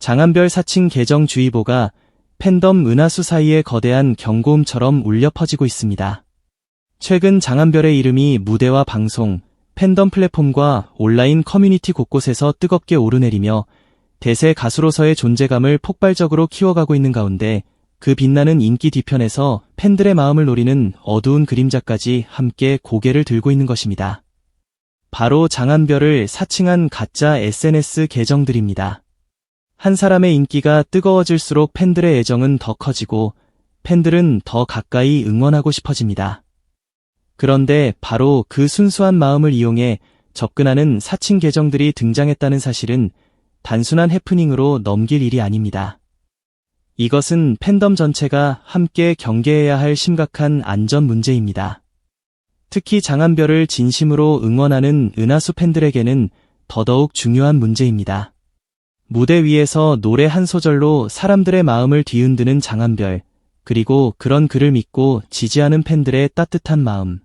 장안별 사칭 계정 주의보가 팬덤 은하수 사이에 거대한 경고음처럼 울려 퍼지고 있습니다. 최근 장안별의 이름이 무대와 방송, 팬덤 플랫폼과 온라인 커뮤니티 곳곳에서 뜨겁게 오르내리며 대세 가수로서의 존재감을 폭발적으로 키워가고 있는 가운데 그 빛나는 인기 뒤편에서 팬들의 마음을 노리는 어두운 그림자까지 함께 고개를 들고 있는 것입니다. 바로 장안별을 사칭한 가짜 SNS 계정들입니다. 한 사람의 인기가 뜨거워질수록 팬들의 애정은 더 커지고 팬들은 더 가까이 응원하고 싶어집니다. 그런데 바로 그 순수한 마음을 이용해 접근하는 사칭 계정들이 등장했다는 사실은 단순한 해프닝으로 넘길 일이 아닙니다. 이것은 팬덤 전체가 함께 경계해야 할 심각한 안전 문제입니다. 특히 장안별을 진심으로 응원하는 은하수 팬들에게는 더더욱 중요한 문제입니다. 무대 위에서 노래 한 소절로 사람들의 마음을 뒤흔드는 장안별, 그리고 그런 그를 믿고 지지하는 팬들의 따뜻한 마음.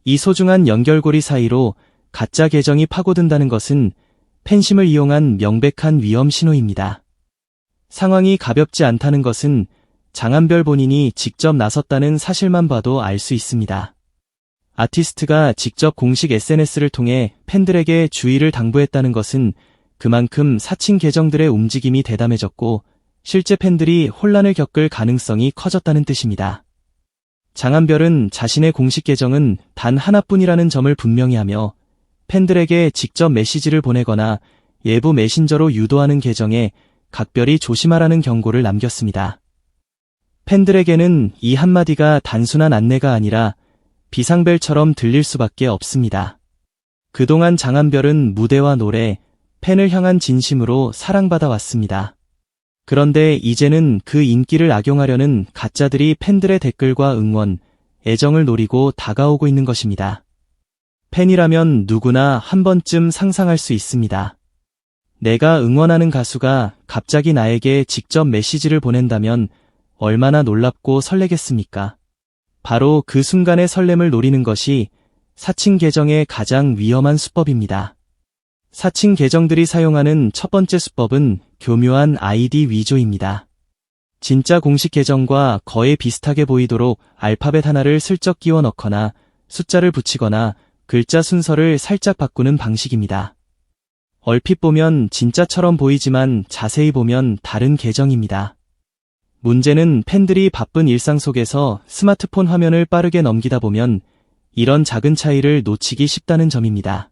이 소중한 연결고리 사이로 가짜 계정이 파고든다는 것은 팬심을 이용한 명백한 위험 신호입니다. 상황이 가볍지 않다는 것은 장안별 본인이 직접 나섰다는 사실만 봐도 알 수 있습니다. 아티스트가 직접 공식 SNS를 통해 팬들에게 주의를 당부했다는 것은 그만큼 사칭 계정들의 움직임이 대담해졌고 실제 팬들이 혼란을 겪을 가능성이 커졌다는 뜻입니다. 장안별은 자신의 공식 계정은 단 하나뿐이라는 점을 분명히 하며 팬들에게 직접 메시지를 보내거나 예부 메신저로 유도하는 계정에 각별히 조심하라는 경고를 남겼습니다. 팬들에게는 이 한마디가 단순한 안내가 아니라 비상벨처럼 들릴 수밖에 없습니다. 그동안 장안별은 무대와 노래, 팬을 향한 진심으로 사랑받아 왔습니다. 그런데 이제는 그 인기를 악용하려는 가짜들이 팬들의 댓글과 응원, 애정을 노리고 다가오고 있는 것입니다. 팬이라면 누구나 한 번쯤 상상할 수 있습니다. 내가 응원하는 가수가 갑자기 나에게 직접 메시지를 보낸다면 얼마나 놀랍고 설레겠습니까? 바로 그 순간의 설렘을 노리는 것이 사칭 계정의 가장 위험한 수법입니다. 사칭 계정들이 사용하는 첫 번째 수법은 교묘한 아이디 위조입니다. 진짜 공식 계정과 거의 비슷하게 보이도록 알파벳 하나를 슬쩍 끼워 넣거나 숫자를 붙이거나 글자 순서를 살짝 바꾸는 방식입니다. 얼핏 보면 진짜처럼 보이지만 자세히 보면 다른 계정입니다. 문제는 팬들이 바쁜 일상 속에서 스마트폰 화면을 빠르게 넘기다 보면 이런 작은 차이를 놓치기 쉽다는 점입니다.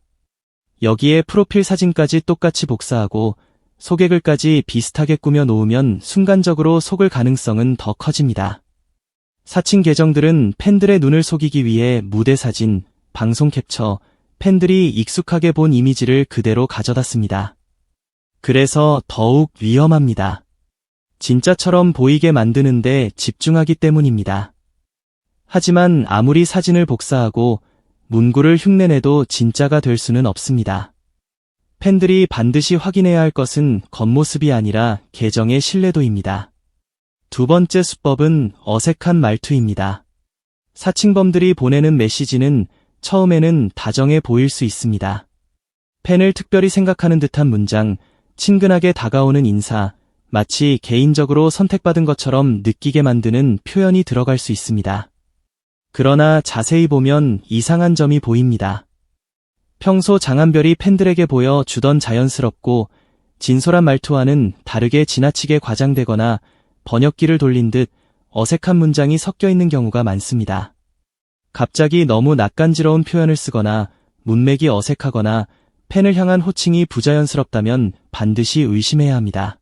여기에 프로필 사진까지 똑같이 복사하고 소개글까지 비슷하게 꾸며 놓으면 순간적으로 속을 가능성은 더 커집니다. 사칭 계정들은 팬들의 눈을 속이기 위해 무대 사진, 방송 캡처, 팬들이 익숙하게 본 이미지를 그대로 가져다 씁니다. 그래서 더욱 위험합니다. 진짜처럼 보이게 만드는데 집중하기 때문입니다. 하지만 아무리 사진을 복사하고 문구를 흉내내도 진짜가 될 수는 없습니다. 팬들이 반드시 확인해야 할 것은 겉모습이 아니라 계정의 신뢰도입니다. 두 번째 수법은 어색한 말투입니다. 사칭범들이 보내는 메시지는 처음에는 다정해 보일 수 있습니다. 팬을 특별히 생각하는 듯한 문장, 친근하게 다가오는 인사, 마치 개인적으로 선택받은 것처럼 느끼게 만드는 표현이 들어갈 수 있습니다. 그러나 자세히 보면 이상한 점이 보입니다. 평소 장안별이 팬들에게 보여 주던 자연스럽고 진솔한 말투와는 다르게 지나치게 과장되거나 번역기를 돌린 듯 어색한 문장이 섞여 있는 경우가 많습니다. 갑자기 너무 낯간지러운 표현을 쓰거나 문맥이 어색하거나 팬을 향한 호칭이 부자연스럽다면 반드시 의심해야 합니다.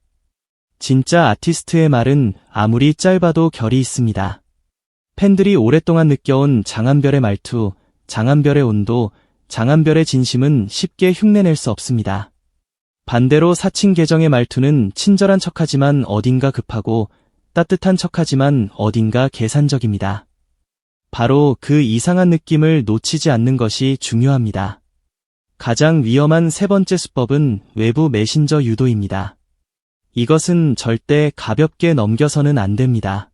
진짜 아티스트의 말은 아무리 짧아도 결이 있습니다. 팬들이 오랫동안 느껴온 장안별의 말투, 장안별의 온도, 장안별의 진심은 쉽게 흉내낼 수 없습니다. 반대로 사칭 계정의 말투는 친절한 척하지만 어딘가 급하고 따뜻한 척하지만 어딘가 계산적입니다. 바로 그 이상한 느낌을 놓치지 않는 것이 중요합니다. 가장 위험한 세 번째 수법은 외부 메신저 유도입니다. 이것은 절대 가볍게 넘겨서는 안 됩니다.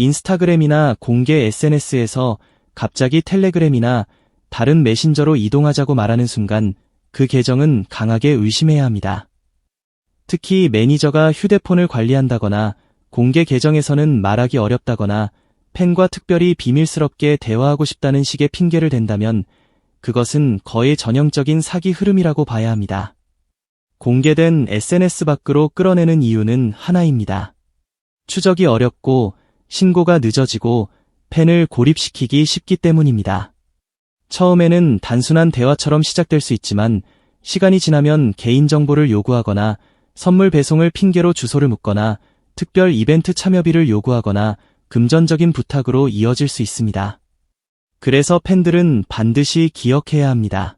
인스타그램이나 공개 SNS에서 갑자기 텔레그램이나 다른 메신저로 이동하자고 말하는 순간 그 계정은 강하게 의심해야 합니다. 특히 매니저가 휴대폰을 관리한다거나 공개 계정에서는 말하기 어렵다거나 팬과 특별히 비밀스럽게 대화하고 싶다는 식의 핑계를 댄다면 그것은 거의 전형적인 사기 흐름이라고 봐야 합니다. 공개된 SNS 밖으로 끌어내는 이유는 하나입니다. 추적이 어렵고 신고가 늦어지고 팬을 고립시키기 쉽기 때문입니다. 처음에는 단순한 대화처럼 시작될 수 있지만 시간이 지나면 개인정보를 요구하거나 선물 배송을 핑계로 주소를 묻거나 특별 이벤트 참여비를 요구하거나 금전적인 부탁으로 이어질 수 있습니다. 그래서 팬들은 반드시 기억해야 합니다.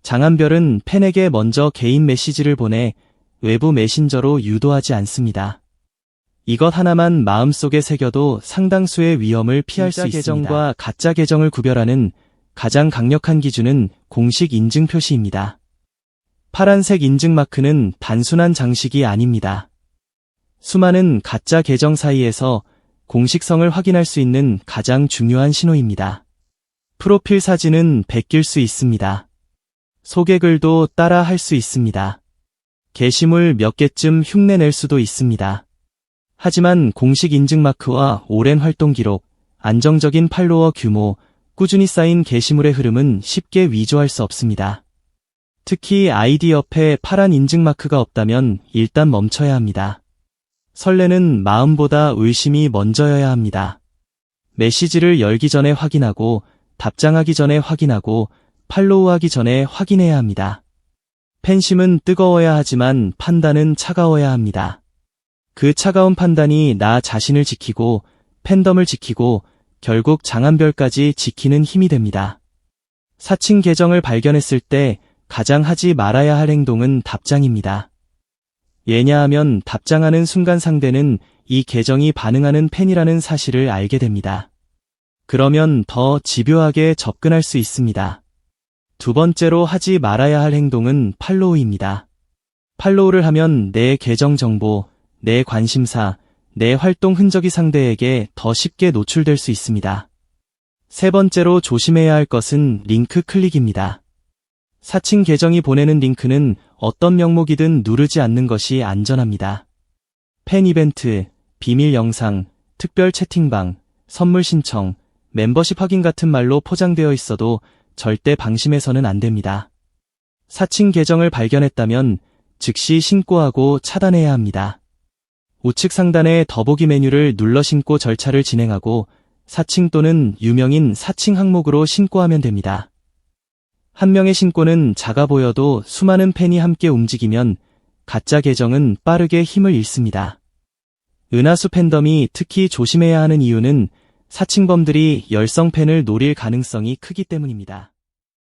장한별은 팬에게 먼저 개인 메시지를 보내 외부 메신저로 유도하지 않습니다. 이것 하나만 마음속에 새겨도 상당수의 위험을 피할 수 있습니다. 계정과 가짜 계정을 구별하는 가장 강력한 기준은 공식 인증 표시입니다. 파란색 인증 마크는 단순한 장식이 아닙니다. 수많은 가짜 계정 사이에서 공식성을 확인할 수 있는 가장 중요한 신호입니다. 프로필 사진은 베낄 수 있습니다. 소개글도 따라 할 수 있습니다. 게시물 몇 개쯤 흉내낼 수도 있습니다. 하지만 공식 인증 마크와 오랜 활동 기록, 안정적인 팔로워 규모, 꾸준히 쌓인 게시물의 흐름은 쉽게 위조할 수 없습니다. 특히 아이디 옆에 파란 인증 마크가 없다면 일단 멈춰야 합니다. 설레는 마음보다 의심이 먼저여야 합니다. 메시지를 열기 전에 확인하고, 답장하기 전에 확인하고, 팔로우하기 전에 확인해야 합니다. 팬심은 뜨거워야 하지만 판단은 차가워야 합니다. 그 차가운 판단이 나 자신을 지키고, 팬덤을 지키고, 결국 장한별까지 지키는 힘이 됩니다. 사칭 계정을 발견했을 때 가장 하지 말아야 할 행동은 답장입니다. 왜냐하면 답장하는 순간 상대는 이 계정이 반응하는 팬이라는 사실을 알게 됩니다. 그러면 더 집요하게 접근할 수 있습니다. 두 번째로 하지 말아야 할 행동은 팔로우입니다. 팔로우를 하면 내 계정 정보, 내 관심사, 내 활동 흔적이 상대에게 더 쉽게 노출될 수 있습니다. 세 번째로 조심해야 할 것은 링크 클릭입니다. 사칭 계정이 보내는 링크는 어떤 명목이든 누르지 않는 것이 안전합니다. 팬 이벤트, 비밀 영상, 특별 채팅방, 선물 신청, 멤버십 확인 같은 말로 포장되어 있어도 절대 방심해서는 안 됩니다. 사칭 계정을 발견했다면 즉시 신고하고 차단해야 합니다. 우측 상단의 더보기 메뉴를 눌러 신고 절차를 진행하고 사칭 또는 유명인 사칭 항목으로 신고하면 됩니다. 한 명의 신고는 작아 보여도 수많은 팬이 함께 움직이면 가짜 계정은 빠르게 힘을 잃습니다. 은하수 팬덤이 특히 조심해야 하는 이유는 사칭범들이 열성 팬을 노릴 가능성이 크기 때문입니다.